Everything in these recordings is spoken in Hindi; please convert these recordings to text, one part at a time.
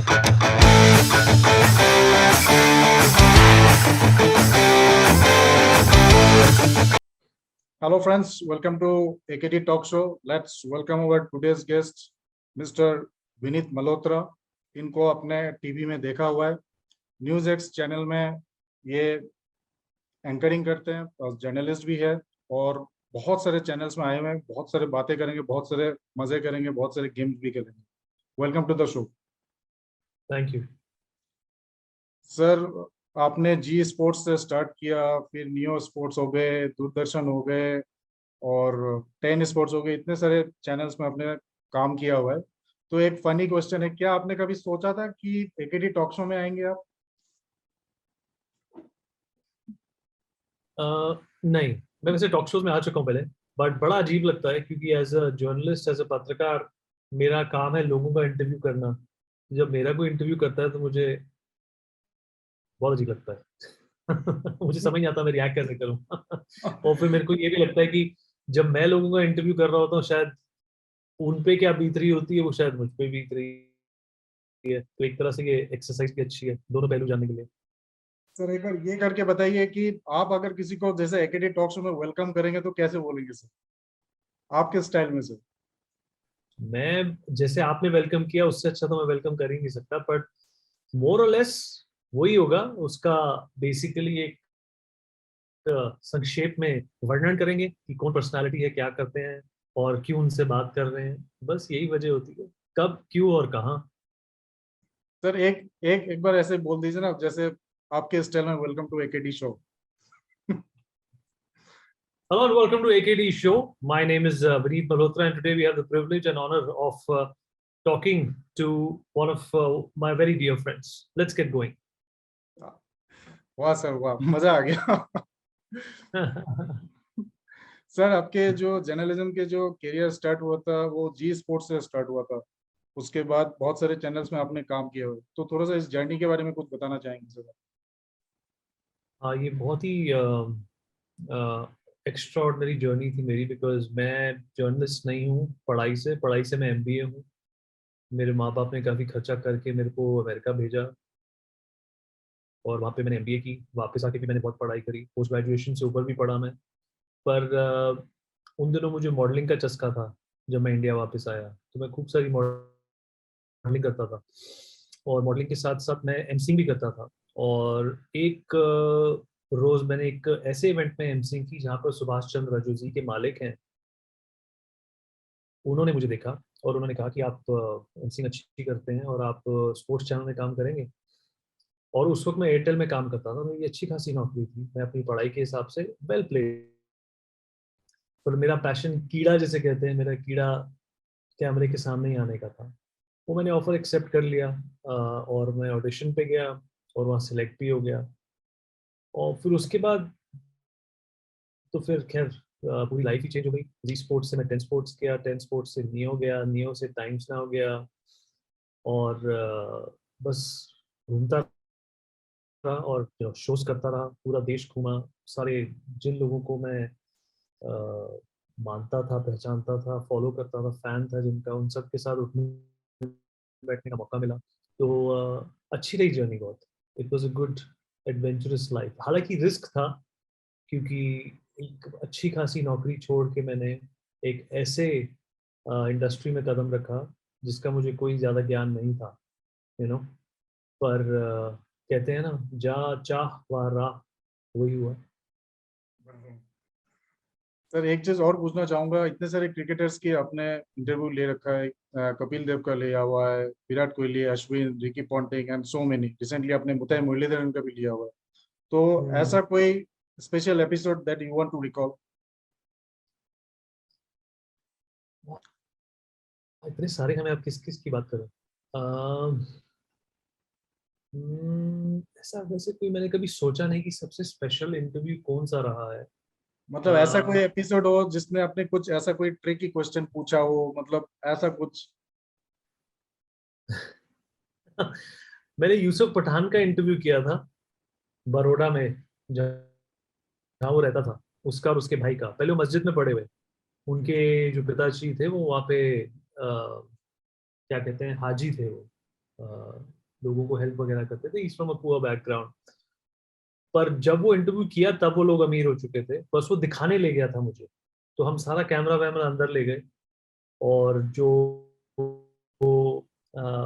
Hello friends, welcome to AKT Talk Show. Let's welcome our today's guest, Mr. Vineet Malhotra. इनको अपने टीवी में देखा हुआ है, न्यूज एक्स चैनल में ये एंकरिंग करते हैं और जर्नलिस्ट भी है और बहुत सारे चैनल्स में आए हुए हैं. बहुत सारे बातें करेंगे, बहुत सारे मजे करेंगे, बहुत सारे गेम्स भी करेंगे. Welcome to the show. Thank you sir. आपने जी स्पोर्ट्स से स्टार्ट किया, फिर नियो स्पोर्ट्स हो गए, दूरदर्शन हो गए और 10 स्पोर्ट्स हो गए. इतने सारे चैनल्स में आपने काम किया हुआ है. तो एक फनी क्वेश्चन है, क्या आपने कभी सोचा था कि एकेटी टॉक शो में आएंगे आप? नहीं, मैं वैसे टॉक शोज में आ चुका हूँ पहले, बट बड़ा अजीब लगता है क्योंकि as a journalist, as a पत्रकार, मेरा काम है लोगों का इंटरव्यू करना. जब मेरा कोई इंटरव्यू करता है तो मुझे बहुत अजीब लगता है. मुझे समझ नहीं आता मैं रिएक्ट कैसे करूँ. और फिर मेरे को ये भी लगता है कि जब मैं लोगों का इंटरव्यू कर रहा होता हूँ, शायद उन पे क्या बीत रही होती है वो शायद मुझ पे बीत रही है. तो एक तरह से ये एक्सरसाइज भी अच्छी है दोनों पहलू जानने के लिए. सर एक बार ये करके बताइए कि आप अगर किसी को जैसे एकेटी टॉक शो में वेलकम करेंगे तो कैसे बोलेंगे सर, आपके स्टाइल में सर? मैं जैसे आपने वेलकम किया उससे अच्छा तो मैं वेलकम कर ही नहीं सकता, बट मोर और लेस वही होगा. उसका बेसिकली एक संक्षेप में वर्णन करेंगे कि कौन पर्सनालिटी है, क्या करते हैं और क्यों उनसे बात कर रहे हैं. बस यही वजह होती है, कब, क्यों और कहाँ. सर एक एक एक बार ऐसे बोल दीजिए ना, जैसे आपके स्टाइल में, welcome to AKT show. Hello and welcome to AKD show. My name is Vineet Malhotra, and today we have the privilege and honor of talking to one of my very dear friends. Let's get going. वाह सर वाह, मजा आ गया. सर आपके जो जर्नलिज्म के जो करियर स्टार्ट हुआ था वो जी स्पोर्ट्स से स्टार्ट हुआ था. उसके बाद बहुत सारे चैनल्स में आपने काम किया हुआ है. तो थोड़ा सा इस जर्नी के बारे में कुछ बताना चाहेंगे सर? हाँ, ये बहुत ही एक्स्ट्राऑर्डिनरी जर्नी थी मेरी, बिकॉज मैं जर्नलिस्ट नहीं हूँ पढ़ाई से मैं एमबीए हूँ. मेरे माँ बाप ने काफ़ी खर्चा करके मेरे को अमेरिका भेजा और वहाँ पे मैंने एमबीए की. वापस आके भी मैंने बहुत पढ़ाई करी, पोस्ट ग्रेजुएशन से ऊपर भी पढ़ा मैं. पर उन दिनों मुझे मॉडलिंग का चस्का था. जब मैं इंडिया वापस आया तो मैं खूब सारी मॉडलिंग करता था और मॉडलिंग के साथ साथ मैं एमसिंग भी करता था. और एक रोज मैंने एक ऐसे इवेंट में एमसिंग की जहाँ पर सुभाष चंद्र राजूजी के मालिक हैं, उन्होंने मुझे देखा और उन्होंने कहा कि आप एमसिंग अच्छी करते हैं और आप स्पोर्ट्स चैनल में काम करेंगे. और उस वक्त मैं एयरटेल में काम करता था. मेरी अच्छी खासी नौकरी थी, मैं अपनी पढ़ाई के हिसाब से वेल प्लेड. पर मेरा पैशन, कीड़ा जिसे कहते हैं, मेरा कीड़ा कैमरे के सामने ही आने का था. वो मैंने ऑफर एक्सेप्ट कर लिया और मैं ऑडिशन पे गया और वहाँ सिलेक्ट भी हो गया. और फिर उसके बाद तो फिर खैर पूरी लाइफ ही चेंज हो गई. जी स्पोर्ट्स से मैं 10 स्पोर्ट्स गया, 10 स्पोर्ट्स से नियो गया, नियो से टाइम्स नाउ गया और बस घूमता रहा और शोज करता रहा, पूरा देश घूमा. सारे जिन लोगों को मैं मानता था, पहचानता था, फॉलो करता था, फैन था जिनका, उन सब के साथ उठने बैठने का मौका मिला. तो अच्छी रही जर्नी बहुत. It was a good adventurous life. हालांकि रिस्क था क्योंकि एक अच्छी खासी नौकरी छोड़ के मैंने एक ऐसे इंडस्ट्री में कदम रखा जिसका मुझे कोई ज़्यादा ज्ञान नहीं था, पर कहते हैं ना, जा चाह वहाँ राह, वही हुआ. सर एक चीज और पूछना चाहूंगा, इतने सारे क्रिकेटर्स की आपने इंटरव्यू ले रखा है. कपिल देव का लिया हुआ है, Virat Kohli, Ashwin, Ricky Ponting and so many. Recently आपने मुथाई मुरलीधरन का भी लिया हुआ है. तो ऐसा कोई special episode that you want to recall? इतने सारे हैं, मैं आप किस किस की बात करूं. ऐसा वैसे कोई मैंने कभी सोचा नहीं कि सबसे स्पेशल इंटरव्यू कौन सा रहा है. मतलब ऐसा कोई एपिसोड हो जिसमें आपने कुछ ऐसा कोई ट्रिकी क्वेश्चन पूछा हो, मतलब ऐसा कुछ? मैंने यूसुफ पठान का इंटरव्यू किया था बड़ौदा में, जहाँ वो रहता था. उसका और उसके भाई का. पहले वो मस्जिद में पड़े हुए, उनके जो पिताजी थे वो वहाँ पे क्या कहते हैं, हाजी थे वो. लोगों को हेल्प वगैरह करते थे, is from a poor background. पर जब वो इंटरव्यू किया तब वो लोग अमीर हो चुके थे, बस वो दिखाने ले गया था मुझे। तो हम सारा कैमरा वैमरा अंदर ले गए, और जो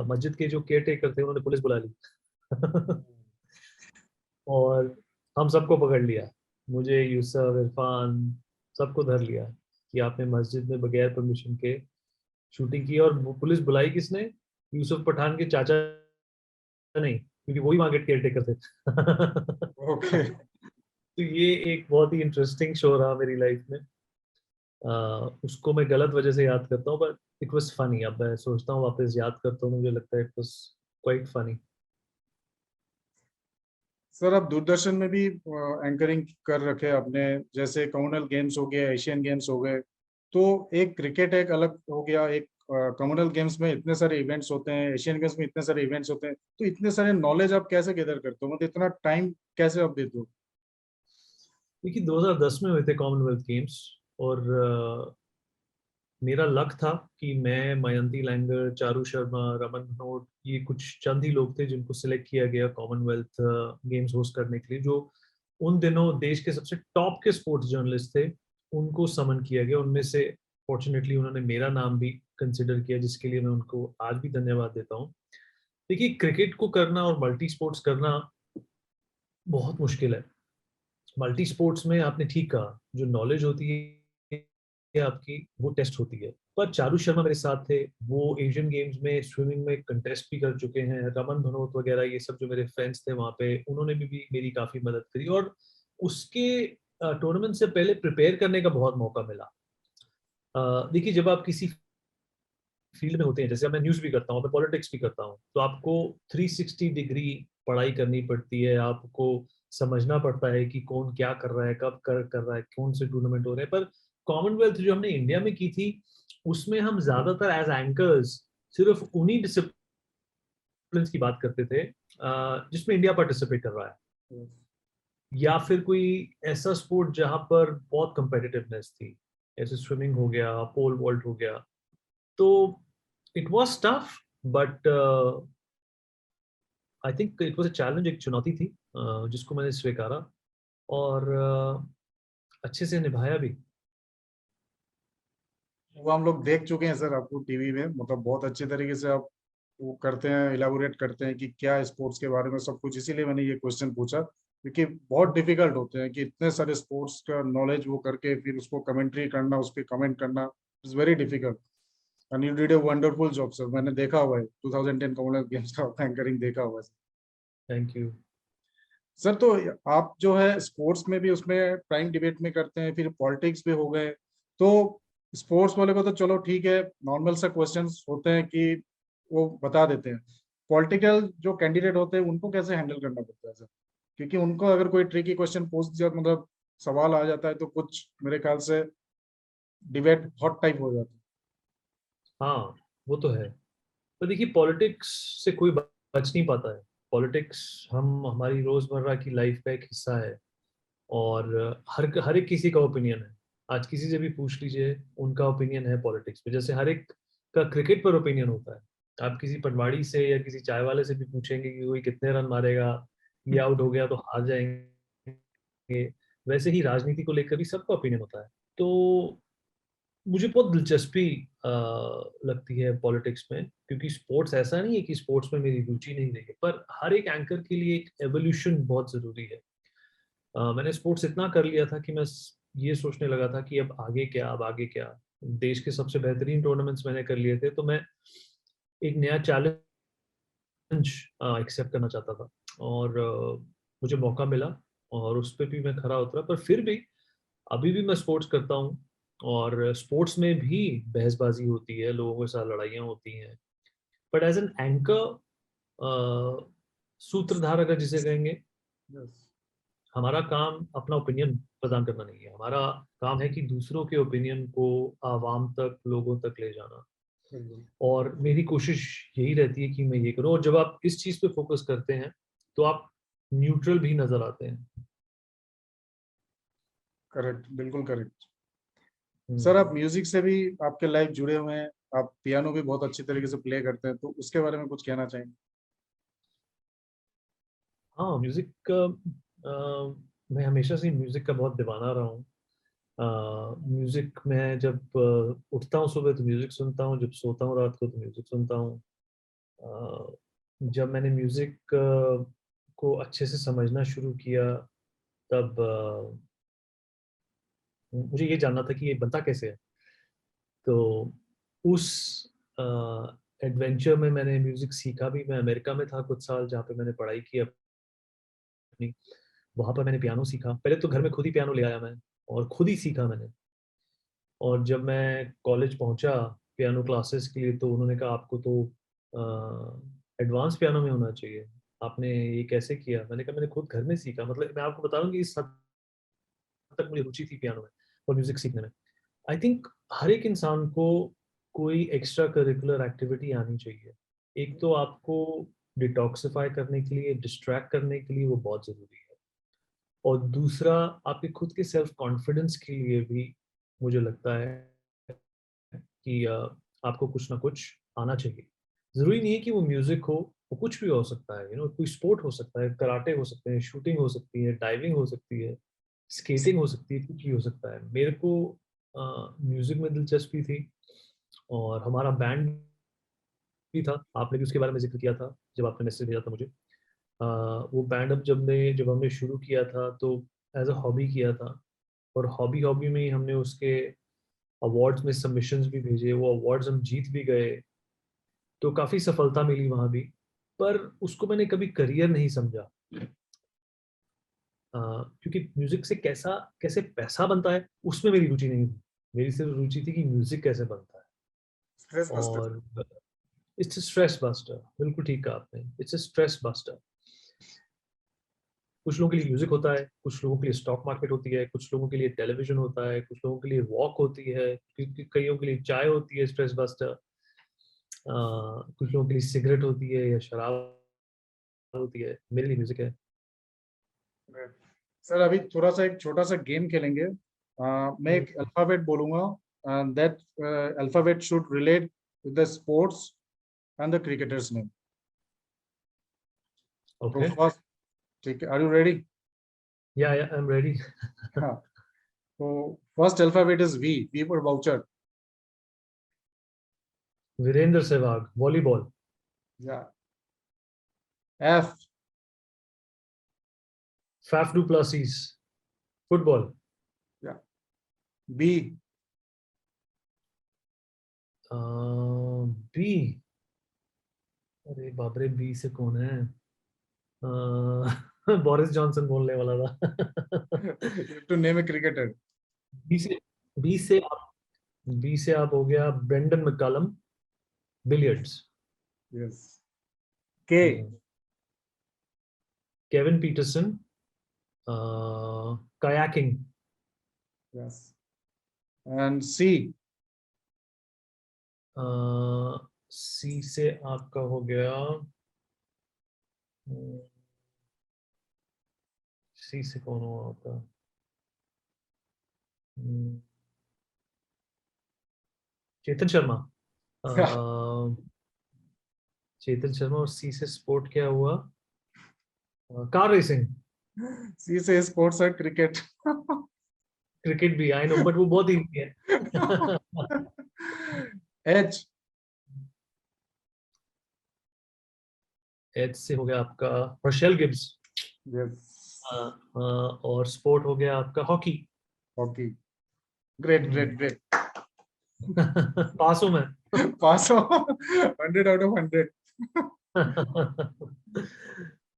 मस्जिद के जो केयर टेकर थे उन्होंने पुलिस बुला ली। और हम सबको पकड़ लिया, मुझे, यूसुफ, इरफान, सबको धर लिया कि आपने मस्जिद में बगैर परमिशन के शूटिंग की। और वो पुलिस बुलाई किसने? यूसुफ पठान के चाचा नहीं, क्योंकि वही वहां के केयर टेकर थे। ओके। तो ये एक बहुत ही इंटरेस्टिंग शो रहा मेरी लाइफ में। उसको मैं गलत वजह से याद करता हूँ, बट इट वाज फनी। अब मैं सोचता हूँ, वापस याद करता हूँ, मुझे लगता है it was quite funny. Sir आप दूरदर्शन में भी एंकरिंग कर रखे आपने, जैसे कॉमनवेल्थ गेम्स हो गया, एशियन गेम्स हो गए, तो एक क्रिकेट एक अलग हो गया, एक कॉमनवेल्थ गेम्स में इतने सारे इवेंट्स होते हैं, एशियन गेम्स में इतने सारे इवेंट्स होते हैं, तो इतने सारे नॉलेज आप कैसे गैदर करते हो, मतलब इतना टाइम कैसे आप देते हो? देखिए 2010 में हुए थे कॉमनवेल्थ गेम्स, और मेरा लक था कि मैं, मयंती लैंगर, चारू शर्मा, रमन भनोट, ये कुछ चंद ही लोग थे जिनको सिलेक्ट किया गया कॉमनवेल्थ गेम्स होस्ट करने के लिए, जो उन दिनों देश के सबसे टॉप के स्पोर्ट्स जर्नलिस्ट थे। उनको समन किया गया, उनमें से फॉर्चुनेटली उन्होंने मेरा नाम भी कंसिडर किया, जिसके लिए मैं उनको आज भी धन्यवाद देता हूँ। देखिए क्रिकेट को करना और मल्टी स्पोर्ट्स करना बहुत मुश्किल है। मल्टी स्पोर्ट्स में आपने ठीक कहा, जो नॉलेज होती है आपकी, वो टेस्ट होती है। पर चारू शर्मा मेरे साथ थे, वो एशियन गेम्स में स्विमिंग में कंटेस्ट भी कर चुके हैं। रमन भनोत वगैरह, ये सब जो मेरे फ्रेंड्स थे वहाँ पे, उन्होंने भी मेरी काफी मदद करी, और उसके टूर्नामेंट से पहले प्रिपेयर करने का बहुत मौका मिला। देखिए जब आप किसी फील्ड में होते हैं, जैसे अब मैं न्यूज भी करता हूँ, मैं पॉलिटिक्स भी करता हूँ, तो आपको 360 डिग्री पढ़ाई करनी पड़ती है, आपको समझना पड़ता है कि कौन क्या कर रहा है, कब कर रहा है, कौन से टूर्नामेंट हो रहे हैं। पर कॉमनवेल्थ जो हमने इंडिया में की थी, उसमें हम ज्यादातर एज एंकर्स सिर्फ उन्हीं डिसिप्लिन की बात करते थे जिसमें इंडिया पार्टिसिपेट कर रहा है, या फिर कोई ऐसा स्पोर्ट जहां पर बहुत कंपेटिटिवनेस थी, जैसे स्विमिंग हो गया, पोल वॉल्ट हो गया। तो it was tough, but I think it was a challenge, एक चुनौती थी जिसको मैंने स्वीकारा, और अच्छे से निभाया भी। वो हम लोग देख चुके हैं सर आपको टीवी में, मतलब बहुत अच्छे तरीके से आप वो करते हैं, इलाबोरेट करते हैं कि क्या स्पोर्ट्स के बारे में सब कुछ, इसीलिए मैंने ये क्वेश्चन पूछा, क्योंकि बहुत डिफिकल्ट होते हैं कि इतने सारे स्पोर्ट्स का नॉलेज वो करके फिर उसको कमेंट्री करना, उस पर कमेंट करना, is very difficult. And you did a wonderful job sir, मैंने देखा हुआ है 2010 कॉमनवेल्थ गेम्स का एंकरिंग देखा हुआ है थैंक यू। सर। तो आप जो है स्पोर्ट्स में भी उसमें प्राइम डिबेट में करते हैं, फिर पॉलिटिक्स भी हो गए, तो स्पोर्ट्स वाले को तो चलो ठीक है, नॉर्मल सा क्वेश्चंस होते हैं कि वो बता देते हैं, पॉलिटिकल जो कैंडिडेट होते हैं उनको कैसे हैंडल करना पड़ता है सर? क्योंकि उनको अगर कोई ट्रिकी क्वेश्चन पूछ दिया, मतलब सवाल आ जाता है, तो कुछ मेरे ख्याल से डिबेट हॉट टाइप हो जाता हाँ, वो तो है। पर देखिए पॉलिटिक्स से कोई बच नहीं पाता है। पॉलिटिक्स हम हमारी रोजमर्रा की लाइफ का एक हिस्सा है, और हर एक किसी का ओपिनियन है। आज किसी से भी पूछ लीजिए, उनका ओपिनियन है पॉलिटिक्स पे, जैसे हर एक का क्रिकेट पर ओपिनियन होता है। आप किसी पटवारी से या किसी चाय वाले से भी पूछेंगे कि कोई कितने रन मारेगा, है। ये आउट हो गया तो हार जाएंगे, वैसे ही राजनीति को लेकर भी सबका ओपिनियन होता है। तो मुझे बहुत दिलचस्पी लगती है पॉलिटिक्स में, क्योंकि स्पोर्ट्स ऐसा नहीं है कि स्पोर्ट्स में मेरी रुचि नहीं रही है, पर हर एक एंकर के लिए एक एवोल्यूशन बहुत जरूरी है। मैंने स्पोर्ट्स इतना कर लिया था कि मैं ये सोचने लगा था कि अब आगे क्या, अब आगे क्या। देश के सबसे बेहतरीन टूर्नामेंट्स मैंने कर लिए थे, तो मैं एक नया चैलेंज एक्सेप्ट करना चाहता था, और मुझे मौका मिला, और उस पर भी मैं खरा उतरा। पर फिर भी अभी भी मैं स्पोर्ट्स करता हूँ, और स्पोर्ट्स में भी बहसबाजी होती है, लोगों के साथ लड़ाइयाँ होती हैं। बट एज एन एंकर, सूत्रधार अगर जिसे कहेंगे, Yes. हमारा काम अपना ओपिनियन प्रदान करना नहीं है, हमारा काम है कि दूसरों के ओपिनियन को आवाम तक, लोगों तक ले जाना। और मेरी कोशिश यही रहती है कि मैं ये करूँ, और जब आप इस चीज पे फोकस करते हैं तो आप न्यूट्रल भी नजर आते हैं। करेक्ट, बिल्कुल करेक्ट। सर हम्म। आप म्यूजिक से भी आपके लाइफ जुड़े हुए हैं, आप पियानो भी बहुत अच्छी तरीके से प्ले करते हैं, तो उसके बारे में कुछ कहना चाहेंगे? हाँ, म्यूजिक मैं हमेशा से म्यूजिक का बहुत दीवाना रहा हूँ। म्यूजिक में जब उठता हूँ सुबह तो म्यूजिक सुनता हूँ, जब सोता हूँ रात को तो म्यूजिक सुनता हूँ। अ, जब मैंने म्यूजिक को अच्छे से समझना शुरू किया तब मुझे ये जानना था कि ये बनता कैसे है। तो उस एडवेंचर में मैंने म्यूजिक सीखा भी। मैं अमेरिका में था कुछ साल जहाँ पे मैंने पढ़ाई की अपनी। वहाँ पर मैंने पियानो सीखा। पहले तो घर में खुद ही पियानो ले आया मैं और खुद ही सीखा मैंने। और जब मैं कॉलेज पहुंचा पियानो क्लासेस के लिए तो उन्होंने कहा आपको तो एडवांस पियानो में होना चाहिए, आपने ये कैसे किया? मैंने कहा मैंने खुद घर में सीखा। मतलब मैं आपको बता रहा हूँ कि इस हद तक मुझे रुचि थी पियानो में और म्यूजिक सीखने में। आई थिंक हर एक इंसान को कोई एक्स्ट्रा करिकुलर एक्टिविटी आनी चाहिए। एक तो आपको डिटॉक्सिफाई करने के लिए, डिस्ट्रैक्ट करने के लिए वो बहुत ज़रूरी है, और दूसरा आपके खुद के सेल्फ कॉन्फिडेंस के लिए भी मुझे लगता है कि आपको कुछ ना कुछ आना चाहिए। ज़रूरी नहीं है कि वो म्यूज़िक हो, वो कुछ भी हो सकता है, कोई स्पोर्ट हो सकता है, कराटे हो सकते हैं, शूटिंग हो सकती है, डाइविंग हो सकती है, स्केटिंग हो सकती है, कुछ भी हो सकता है। मेरे को म्यूज़िक में दिलचस्पी थी और हमारा बैंड भी था। आपने भी उसके बारे में ज़िक्र किया था जब आपने मैसेज भेजा था मुझे। वो बैंड अब जब हमने शुरू किया था तो एज़ अ हॉबी किया था, और हॉबी में ही हमने उसके अवार्ड्स में सबमिशंस भी भेजे, वो अवार्ड्स हम जीत भी गए, तो काफ़ी सफलता मिली वहाँ भी। पर उसको मैंने कभी करियर नहीं समझा, क्योंकि म्यूज़िक से कैसे पैसा बनता है, उसमें मेरी रुचि नहीं थी। मेरी सिर्फ रुचि थी कि म्यूज़िक कैसे बनता है। Stress buster. और इट्स अ स्ट्रेस बस्टर, बिल्कुल ठीक कहा आपने, इट्स अ स्ट्रेस बस्टर। कुछ लोगों के लिए म्यूज़िक होता है, कुछ लोगों के लिए स्टॉक मार्केट होती है, कुछ लोगों के लिए टेलीविज़न होता है, कुछ लोगों के लिए वॉक होती है, कईयों के लिए चाय होती है स्ट्रेस बस्टर। कुछ लोगों के लिए सिगरेट होती है या शराब होती है, मेरे लिए म्यूजिक है। सर अभी थोड़ा सा एक छोटा सा गेम खेलेंगे। मैं एक अल्फाबेट बोलूंगा, that alphabet should relate with the sports and the cricketers name. तो ओके, फर्स्ट, ठीक है, आर यू रेडी? या आई एम रेडी। हाँ, तो first alphabet is V, V for voucher. Virender Sehwag, volleyball. या F, Faf du Plessis, football. या बी, बी, अरे बाप रे, बी से कौन है? बोरिस जॉनसन बोलने वाला था। You to name a cricketer. B से बी से आप बी से आप हो गया Brendon McCullum, billiards. Yes, K, Kevin Pietersen, kayaking। Yes, and C, C से आपका हो गया, सी से कौन हुआ आपका? हम्म, चेतन शर्मा। चेतन शर्मा, और सी से स्पोर्ट क्या हुआ? Car racing. सी से स्पोर्ट्स है क्रिकेट। क्रिकेट भी आई नो, बट वो बहुत इजी है। एच, एच से हो गया आपका हर्शेल गिब्स। यस, और स्पोर्ट हो गया आपका hockey. Hockey. Great great great. Pass हूं मैं। पास हो, 100 आउट ऑफ 100।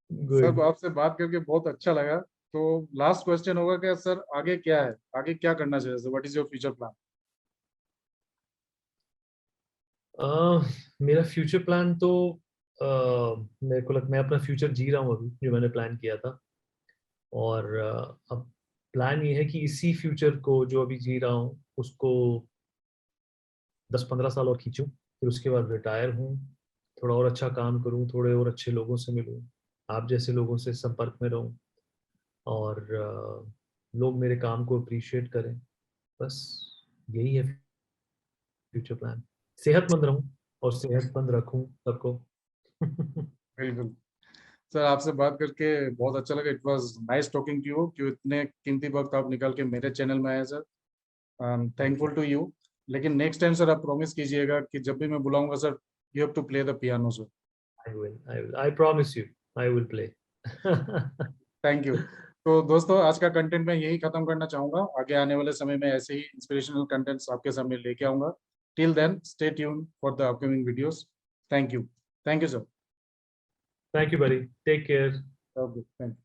सब गुड। आपसे बात करके बहुत अच्छा लगा। तो लास्ट क्वेश्चन होगा क्या सर, आगे क्या है, आगे क्या करना चाहिए sir, what is your future plan? मेरा फ्यूचर प्लान तो मेरे को मैं अपना फ्यूचर जी रहा हूँ अभी, जो मैंने प्लान किया था। और अब प्लान ये है कि इसी फ्यूचर को जो अभी जी रहा हूँ उसको 10-15 साल और खींचूं, फिर उसके बाद रिटायर हूँ, थोड़ा और अच्छा काम करूँ, थोड़े और अच्छे लोगों से मिलूँ, आप जैसे लोगों से संपर्क में रहूँ, और लोग मेरे काम को अप्रिशिएट करें। बस यही है फ्यूचर प्लान। सेहतमंद रहूं और सेहतमंद रखूं सबको। बिल्कुल सर, आपसे बात करके बहुत अच्छा लगा। It was nice talking to you कि इतने कीमती वक्त आप निकाल के मेरे चैनल में आए sir. I am thankful to you. लेकिन नेक्स्ट टाइम सर आप प्रॉमिस कीजिएगा कि जब भी मैं बुलाऊंगा sir, you have to play the piano sir. I promise you, I will play. Thank you. तो दोस्तों, आज का कंटेंट मैं यही खत्म करना चाहूंगा। आगे आने वाले समय में ऐसे ही इंस्पिरेशनल कंटेंट्स आपके सामने लेके आऊंगा। Till then stay tune for the upcoming videos. Thank you sir. Thank you, buddy. Take care. Okay, thank you.